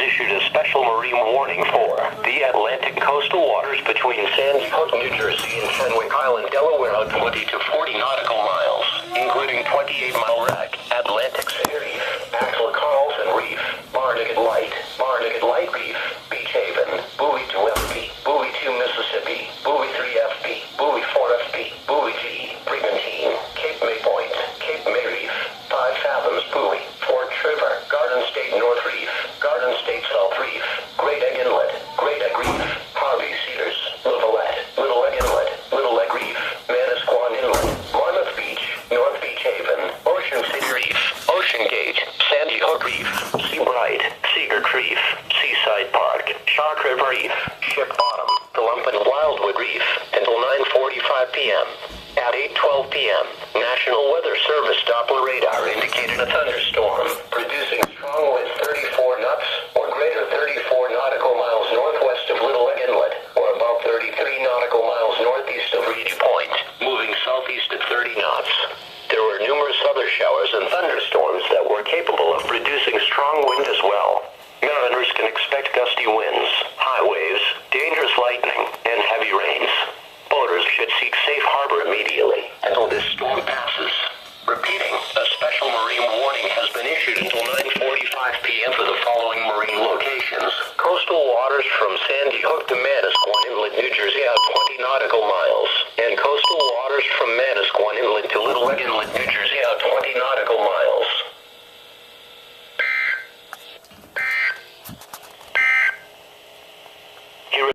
issued a special marine warning for the Atlantic coastal waters between Sandy Hook, New Jersey and Fenwick Island, Delaware out 20 to 40 nautical miles, including 28-mile rack, Atlantic City Reef, Axel Carlson Reef, Barnegat Light Reef, Beach Haven, Buoy 2FP, Buoy 2 Mississippi, Buoy 3FP, Buoy 4FP, Buoy G, Brigantine, Cape May Point, Cape May Reef, 5 Fathoms Buoy, Fort Trevor, Garden State North Reef, Garden State South Reef, Great Egg Inlet, Great Egg Reef, Harvey Cedars, Livalette, Little Egg Inlet, Little Egg Reef, Manasquan Inlet, Monmouth Beach, North Beach Haven, Ocean City Reef, Ocean Gate, Sandy Hook Reef, Seabright, Seagirt Reef, Seaside Park, Shark River Reef, Ship Bottom, Plump and Wildwood Reef, until 9:45 p.m. At 8:12 p.m., National Weather Service Doppler radar indicated a thunderstorm, producing strong winds 34 knots or greater 34 nautical miles northwest of Little Egg Inlet, or about 33 nautical miles northeast of Reedy Point, moving southeast at 30 knots. There were numerous other showers and thunderstorms that were capable of producing strong wind as well. Mariners can expect gusty winds, high waves, dangerous lightning, and heavy rains. Boaters should seek safe harbor immediately until this storm passes. Repeating, a special marine warning has been issued until 9:45 p.m. for the following marine locations. Coastal waters from Sandy Hook to Manasquan Inlet, New Jersey out 20 nautical miles.